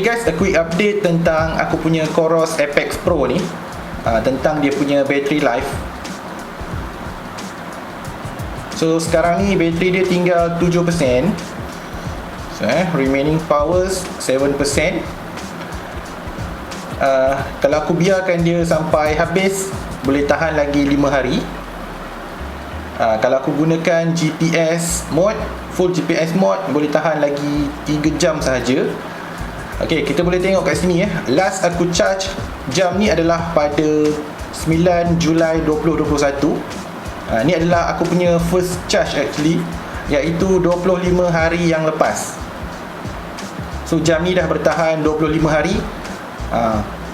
Okay guys, a quick update tentang aku punya Coros Apex Pro ni, tentang dia punya battery life. So sekarang ni bateri dia tinggal 7%. So remaining power 7%. Kalau aku biarkan dia sampai habis, boleh tahan lagi 5 hari. Kalau aku gunakan GPS mode, full GPS mode, boleh tahan lagi 3 jam sahaja. Okay, kita boleh tengok kat sini last aku charge jam ni adalah pada 9 Julai 2021. Ni adalah aku punya first charge actually, iaitu 25 hari yang lepas. So jam ni dah bertahan 25 hari,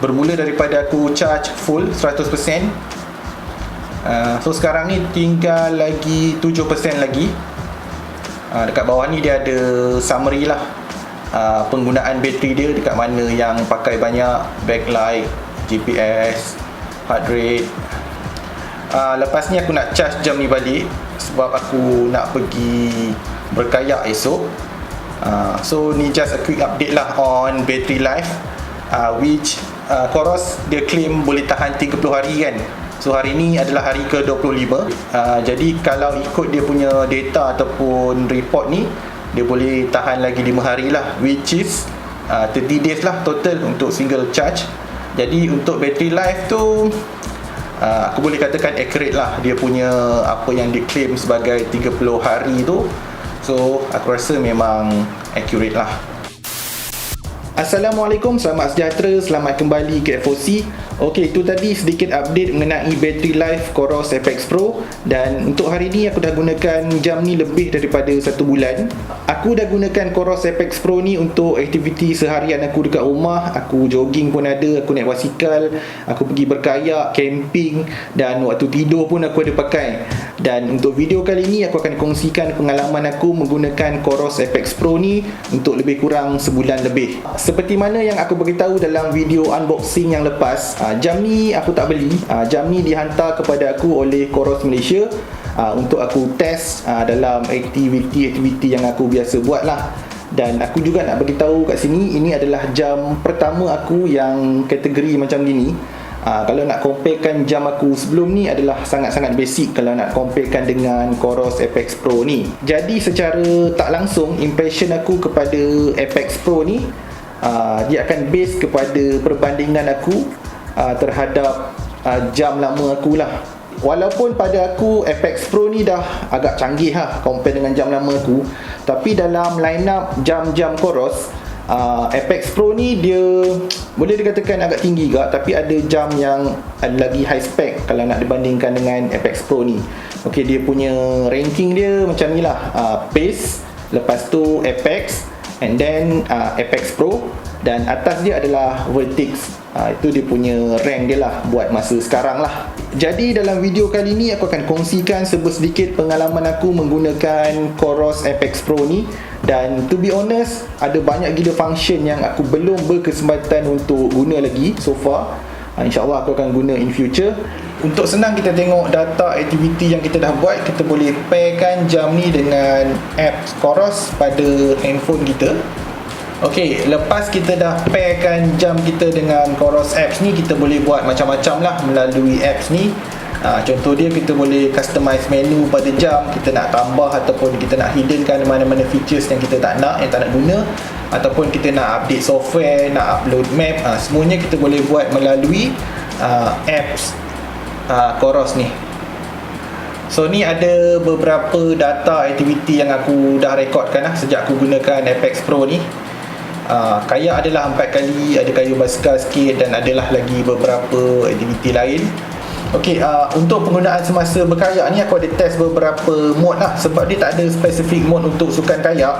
bermula daripada aku charge full 100%. So sekarang ni tinggal lagi 7% lagi. Dekat bawah ni dia ada summary lah, penggunaan bateri dia, dekat mana yang pakai banyak backlight, GPS, heart rate. Lepas ni aku nak charge jam ni balik sebab aku nak pergi berkayak esok. So ni just a quick update lah on battery life, which Coros dia claim boleh tahan 30 hari kan. So hari ni adalah hari ke-25. Jadi kalau ikut dia punya data ataupun report ni, dia boleh tahan lagi 5 hari lah, which is 30 days lah total untuk single charge. Jadi untuk battery life tu, aku boleh katakan accurate lah dia punya apa yang diklaim sebagai 30 hari tu. So aku rasa memang accurate lah. Assalamualaikum, selamat sejahtera, selamat kembali ke FOC. Okey, itu tadi sedikit update mengenai battery life Coros Apex Pro. Dan untuk hari ni aku dah gunakan jam ni lebih daripada 1 bulan. Aku dah gunakan Coros Apex Pro ni untuk aktiviti seharian aku dekat rumah. Aku jogging pun ada, aku naik basikal, aku pergi berkayak, camping, dan waktu tidur pun aku ada pakai. Dan untuk video kali ni aku akan kongsikan pengalaman aku menggunakan Coros Apex Pro ni untuk lebih kurang sebulan lebih. Seperti mana yang aku beritahu dalam video unboxing yang lepas, jam ni aku tak beli. Jam ni dihantar kepada aku oleh Coros Malaysia untuk aku test dalam aktiviti yang aku biasa buat lah. Dan aku juga nak beritahu kat sini, ini adalah jam pertama aku yang kategori macam gini. Kalau nak comparekan jam aku sebelum ni adalah sangat-sangat basic kalau nak comparekan dengan Coros Apex Pro ni. Jadi secara tak langsung, impression aku kepada Apex Pro ni, dia akan base kepada perbandingan aku terhadap jam lama aku lah. Walaupun pada aku Apex Pro ni dah agak canggih lah compare dengan jam lama aku, tapi dalam line up jam-jam Coros, Apex Pro ni dia boleh dikatakan agak tinggi juga, tapi ada jam yang ada lagi high spec kalau nak dibandingkan dengan Apex Pro ni. Okay, dia punya ranking dia macam ni lah, Pace, lepas tu Apex, and then Apex Pro, dan atas dia adalah Vertix. Itu dia punya rank dia lah buat masa sekarang lah. Jadi dalam video kali ni aku akan kongsikan sedikit pengalaman aku menggunakan Coros Apex Pro ni. Dan to be honest, ada banyak gila function yang aku belum berkesempatan untuk guna lagi so far. InsyaAllah aku akan guna in future. Untuk senang kita tengok data aktiviti yang kita dah buat, kita boleh pairkan jam ni dengan apps Coros pada handphone kita. Okey, lepas kita dah pairkan jam kita dengan Coros apps ni, kita boleh buat macam-macam lah melalui apps ni. Contoh dia, kita boleh customize menu pada jam, kita nak tambah ataupun kita nak hiddenkan mana-mana features yang kita tak nak, yang tak nak guna, ataupun kita nak update software, nak upload map, semuanya kita boleh buat melalui apps Coros ni. So ni ada beberapa data aktiviti yang aku dah rekodkan lah sejak aku gunakan Apex Pro ni. Kayak adalah 4 kali, ada kayu basikal sikit, dan adalah lagi beberapa aktiviti lain. Okey, untuk penggunaan semasa berkayak ni aku ada test beberapa mode lah, sebab dia tak ada spesifik mode untuk sukan kayak.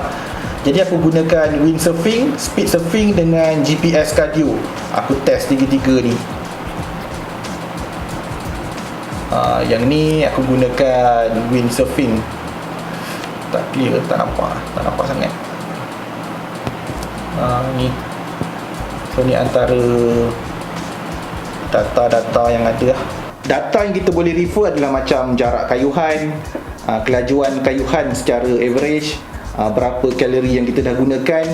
Jadi aku gunakan windsurfing, speed surfing dengan GPS cardio. Aku test tiga-tiga ni. Yang ni aku gunakan windsurfing. Tak clear, tak nampak sangat. Ni. So ni antara data-data yang ada. Data yang kita boleh refer adalah macam jarak kayuhan, kelajuan kayuhan secara average, berapa kalori yang kita dah gunakan,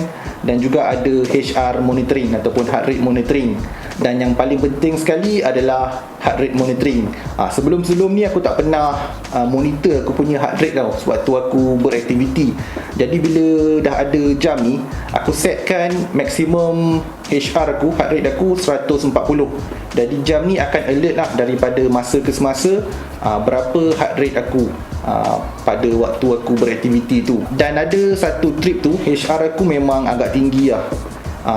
dan juga ada HR monitoring ataupun heart rate monitoring. Dan yang paling penting sekali adalah heart rate monitoring. Sebelum-sebelum ni aku tak pernah monitor aku punya heart rate tau, sewaktu aku beraktiviti. Jadi bila dah ada jam ni, aku setkan maksimum HR aku, heart rate aku 140. Jadi jam ni akan alert lah daripada masa ke semasa berapa heart rate aku pada waktu aku beraktiviti tu. Dan ada satu trip tu HR aku memang agak tinggi lah.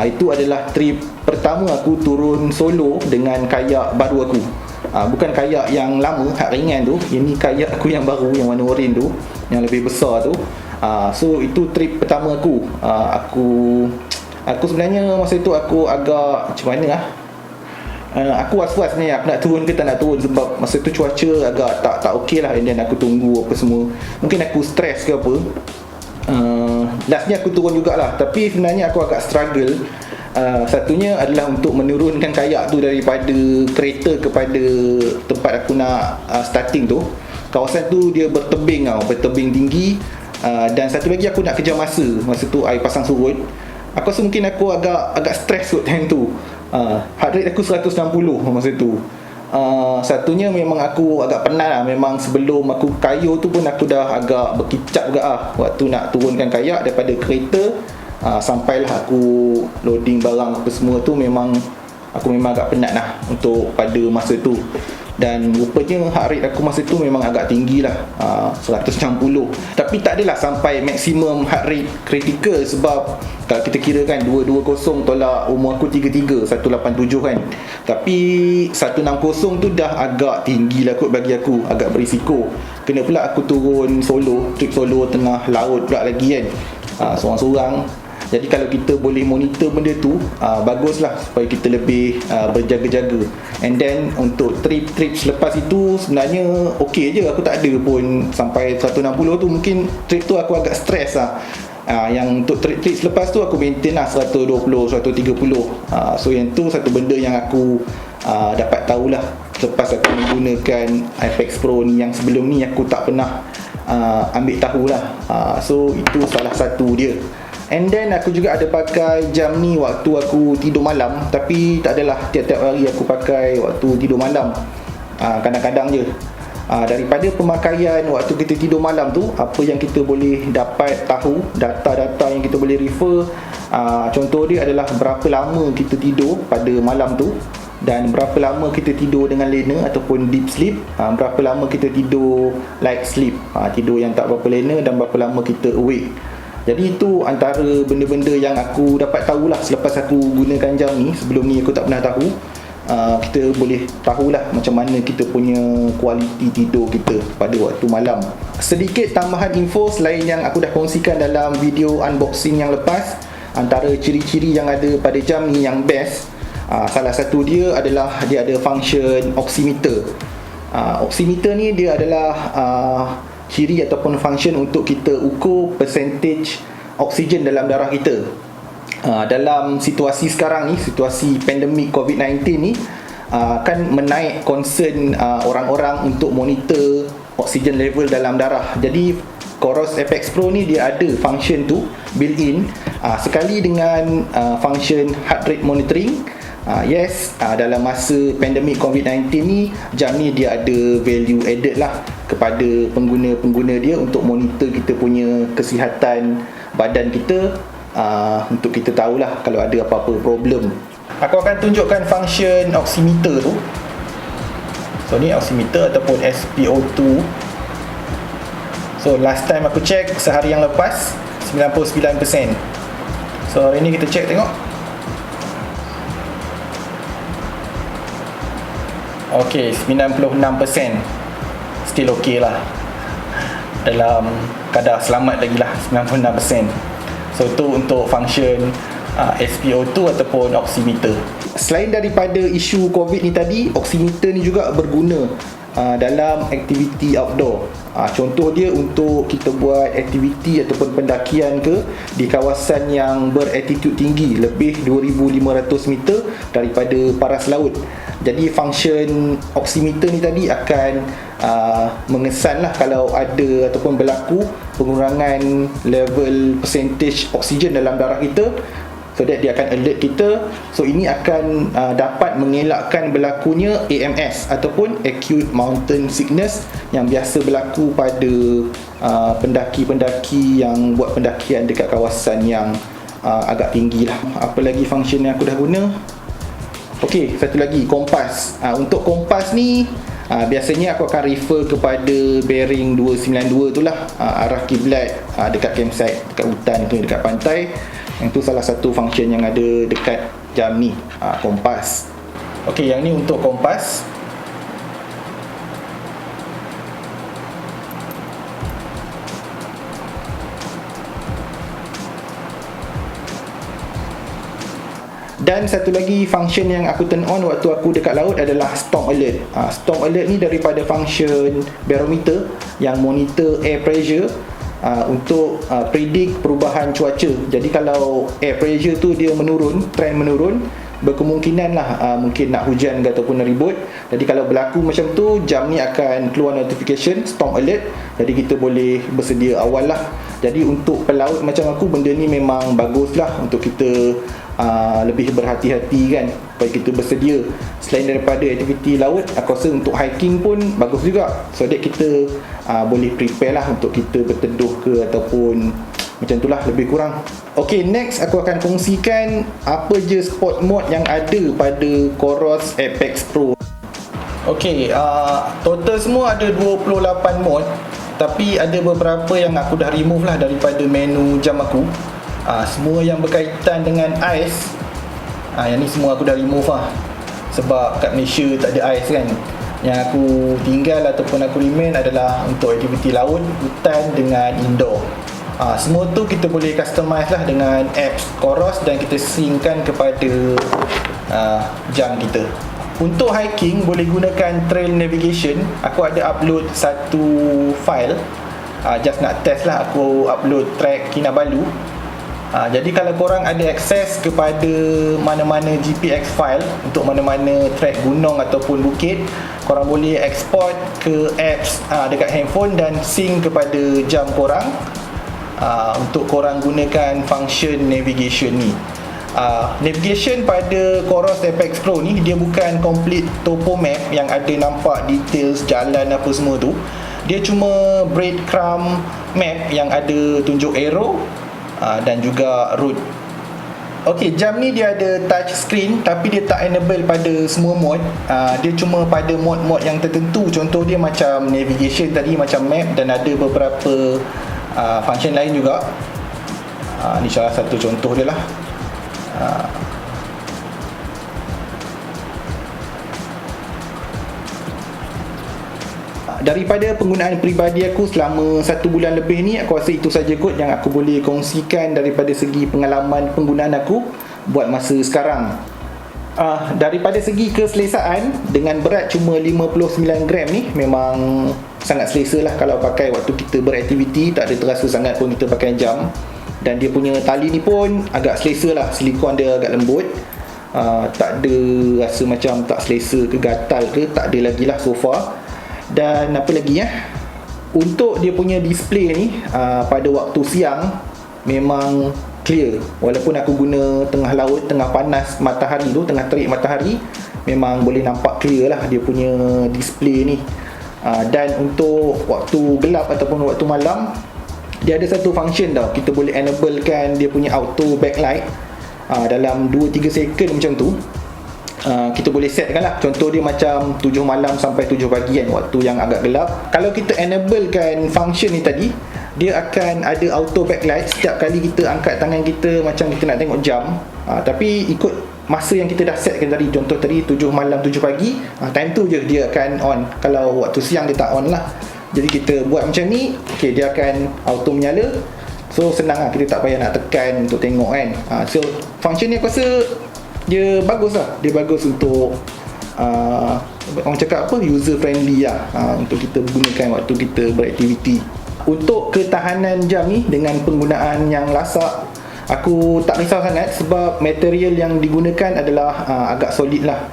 Itu adalah trip pertama aku turun solo dengan kayak baru aku. Bukan kayak yang lama, hak ringan tu. Ini kayak aku yang baru, yang warna oranye tu, yang lebih besar tu. So itu trip pertama aku. Aku sebenarnya masa tu aku agak macam mana lah, aku was-was ni aku nak turun ke tak nak turun, sebab masa tu cuaca agak tak okey lah. And then aku tunggu apa semua, mungkin aku stres ke apa. Lastnya aku turun jugalah, tapi sebenarnya aku agak struggle. Satunya adalah untuk menurunkan kayak tu daripada kereta kepada tempat aku nak starting tu. Kawasan tu dia bertebing tinggi. Dan satu lagi aku nak kejar masa tu air pasang surut. Aku rasa mungkin aku agak stres kot time tu. Heart rate aku 160 masa tu. Satunya memang aku agak penat lah. Memang sebelum aku kayuh tu pun aku dah agak berkicap juga lah waktu nak turunkan kayak daripada kereta. Sampailah aku loading barang apa semua tu, aku memang agak penat lah untuk pada masa tu. Dan rupanya heart rate aku masa tu memang agak tinggi lah, 160. Tapi tak adalah sampai maksimum heart rate critical, sebab kalau kita kira kan 220 tolak umur aku 33, 187 kan. Tapi 160 tu dah agak tinggi lah kot bagi aku, agak berisiko. Kena pula aku turun solo, trip solo tengah laut pula lagi kan, seorang-seorang. Jadi kalau kita boleh monitor benda tu, baguslah supaya kita lebih berjaga-jaga. And then untuk trip selepas itu sebenarnya okey je, aku tak ada pun sampai 160 tu. Mungkin trip tu aku agak stres lah. Yang untuk trip selepas tu aku maintain lah 120, 130. So yang tu satu benda yang aku dapat tahulah selepas aku menggunakan Apex Pro ni, yang sebelum ni aku tak pernah ambil tahulah. So itu salah satu dia. And then aku juga ada pakai jam ni waktu aku tidur malam. Tapi tak adalah tiap-tiap hari aku pakai waktu tidur malam, kadang-kadang je. Daripada pemakaian waktu kita tidur malam tu, apa yang kita boleh dapat tahu, data-data yang kita boleh refer, contoh dia adalah berapa lama kita tidur pada malam tu, dan berapa lama kita tidur dengan lena ataupun deep sleep, berapa lama kita tidur light sleep, tidur yang tak berapa lena, dan berapa lama kita awake. Jadi itu antara benda-benda yang aku dapat tahulah selepas aku gunakan jam ni. Sebelum ni aku tak pernah tahu. Kita boleh tahulah macam mana kita punya kualiti tidur kita pada waktu malam. Sedikit tambahan info selain yang aku dah kongsikan dalam video unboxing yang lepas. Antara ciri-ciri yang ada pada jam ni yang best, salah satu dia adalah dia ada function oximeter. Oximeter ni dia adalah ciri ataupun function untuk kita ukur percentage oksigen dalam darah kita. Dalam situasi sekarang ni, situasi pandemik COVID-19 ni, kan menaik concern orang-orang untuk monitor oksigen level dalam darah. Jadi Coros Apex Pro ni dia ada function tu built in, sekali dengan function heart rate monitoring. Dalam masa pandemik COVID-19 ni, jam ni dia ada value added lah kepada pengguna-pengguna dia untuk monitor kita punya kesihatan badan kita, untuk kita tahulah kalau ada apa-apa problem. Aku akan tunjukkan function oximeter tu. So ni oximeter ataupun SpO2. So last time aku check sehari yang lepas 99%. So hari ni kita check tengok. Okay, 96%. Still okay lah, dalam kadar selamat lagi lah, 96%. So tu untuk function SpO2 ataupun oximeter. Selain daripada isu COVID ni tadi, oximeter ni juga berguna dalam aktiviti outdoor. Contoh dia untuk kita buat aktiviti ataupun pendakian di kawasan yang beratitude tinggi, lebih 2,500 meter daripada paras laut. Jadi function oximeter ni tadi akan mengesanlah kalau ada ataupun berlaku pengurangan level percentage oksigen dalam darah kita, so that dia akan alert kita. So ini akan dapat mengelakkan berlakunya AMS ataupun Acute Mountain Sickness yang biasa berlaku pada pendaki-pendaki yang buat pendakian dekat kawasan yang agak tinggi lah. Apa lagi function yang aku dah guna? Okey, satu lagi, kompas. Untuk kompas ni biasanya aku akan refer kepada bearing 292 tu lah, arah kiblat dekat campsite, dekat hutan tu, dekat pantai. Yang tu salah satu function yang ada dekat jam ni, kompas. Okey, yang ni untuk kompas. Dan satu lagi function yang aku turn on waktu aku dekat laut adalah storm alert. Storm alert ni daripada function barometer yang monitor air pressure untuk predict perubahan cuaca. Jadi kalau air pressure tu dia menurun, trend menurun, berkemungkinan lah mungkin nak hujan ke ataupun nak ribut. Jadi kalau berlaku macam tu, jam ni akan keluar notification storm alert. Jadi kita boleh bersedia awal lah. Jadi untuk pelaut macam aku, benda ni memang bagus lah untuk kita lebih berhati-hati kan, supaya kita bersedia. Selain daripada aktiviti laut, aku rasa untuk hiking pun bagus juga, so that kita boleh prepare lah untuk kita berteduh ke ataupun macam tu lah lebih kurang. Ok, next aku akan kongsikan apa je sport mode yang ada pada Coros Apex Pro. Ok, total semua ada 28 mode, tapi ada beberapa yang aku dah remove lah daripada menu jam aku. Semua yang berkaitan dengan ais, yang ni semua aku dah remove lah, sebab kat Malaysia tak ada ais kan. Yang aku tinggal ataupun aku remain adalah untuk aktiviti laut, hutan dengan indoor. Semua tu kita boleh customize lah dengan apps Coros dan kita synckan kepada jam kita. Untuk hiking boleh gunakan trail navigation. Aku ada upload satu file, just nak test lah. Aku upload track Kinabalu. Jadi kalau korang ada akses kepada mana-mana GPX file untuk mana-mana track gunung ataupun bukit, korang boleh export ke apps dekat handphone dan sync kepada jam korang untuk korang gunakan function navigation ni. Navigation pada Coros Apex Pro ni dia bukan complete topo map yang ada nampak details jalan apa semua tu. Dia cuma breadcrumb map yang ada tunjuk arrow dan juga route. Ok, jam ni dia ada touch screen tapi dia tak enable pada semua mode. Dia cuma pada mode-mode yang tertentu. Contoh dia macam navigation tadi, macam map, dan ada beberapa function lain juga. Ni salah satu contoh dia lah. Daripada penggunaan peribadi aku selama 1 bulan lebih ni, aku rasa itu saja kot yang aku boleh kongsikan daripada segi pengalaman penggunaan aku buat masa sekarang. Daripada segi keselesaan, dengan berat cuma 59 gram ni memang sangat selesa lah kalau pakai waktu kita beraktiviti. Tak ada terasa sangat pun kita pakai jam. Dan dia punya tali ni pun agak selesa lah, silikon dia agak lembut. Tak ada rasa macam tak selesa ke gatal ke, tak ada lagi lah so far. Dan apa lagi untuk dia punya display ni, pada waktu siang memang clear. Walaupun aku guna tengah laut, tengah panas matahari tu, tengah terik matahari, memang boleh nampak clear lah dia punya display ni. Dan untuk waktu gelap ataupun waktu malam, dia ada satu function tau, kita boleh enablekan dia punya auto backlight. Dalam 2-3 second macam tu, kita boleh setkan lah. Contoh dia macam 7 malam sampai 7 pagi kan, waktu yang agak gelap. Kalau kita enablekan function ni tadi, dia akan ada auto backlight setiap kali kita angkat tangan kita macam kita nak tengok jam. Tapi ikut masa yang kita dah setkan tadi. Contoh tadi 7 malam 7 pagi, time tu je dia akan on. Kalau waktu siang dia tak on lah. Jadi kita buat macam ni, okay, dia akan auto menyala. So senang lah, kita tak payah nak tekan untuk tengok kan. So function ni aku rasa dia bagus lah. Dia bagus untuk orang cakap apa, user friendly lah, untuk kita gunakan waktu kita beraktiviti. Untuk ketahanan jam ni dengan penggunaan yang lasak, aku tak risau sangat sebab material yang digunakan adalah agak solid lah.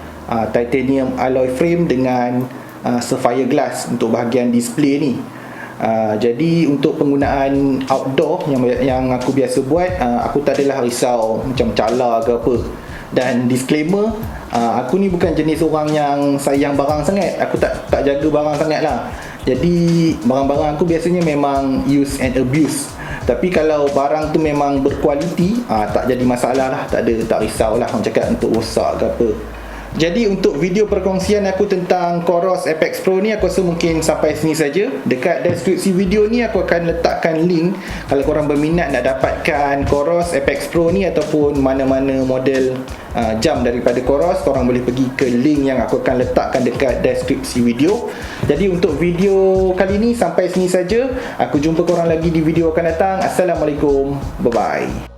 Titanium alloy frame dengan sapphire glass untuk bahagian display ni. Jadi untuk penggunaan outdoor yang aku biasa buat, aku tak adalah risau macam cala ke apa. Dan disclaimer, aku ni bukan jenis orang yang sayang barang sangat. Aku tak jaga barang sangat lah. Jadi barang-barang aku biasanya memang use and abuse. Tapi kalau barang tu memang berkualiti, tak jadi masalah lah. Tak risau lah orang cakap untuk rosak ke apa. Jadi untuk video perkongsian aku tentang Coros Apex Pro ni, aku rasa mungkin sampai sini saja. Dekat deskripsi video ni aku akan letakkan link kalau korang berminat nak dapatkan Coros Apex Pro ni ataupun mana-mana model jam daripada Coros, korang boleh pergi ke link yang aku akan letakkan dekat deskripsi video. Jadi untuk video kali ni sampai sini saja. Aku jumpa korang lagi di video akan datang. Assalamualaikum. Bye bye.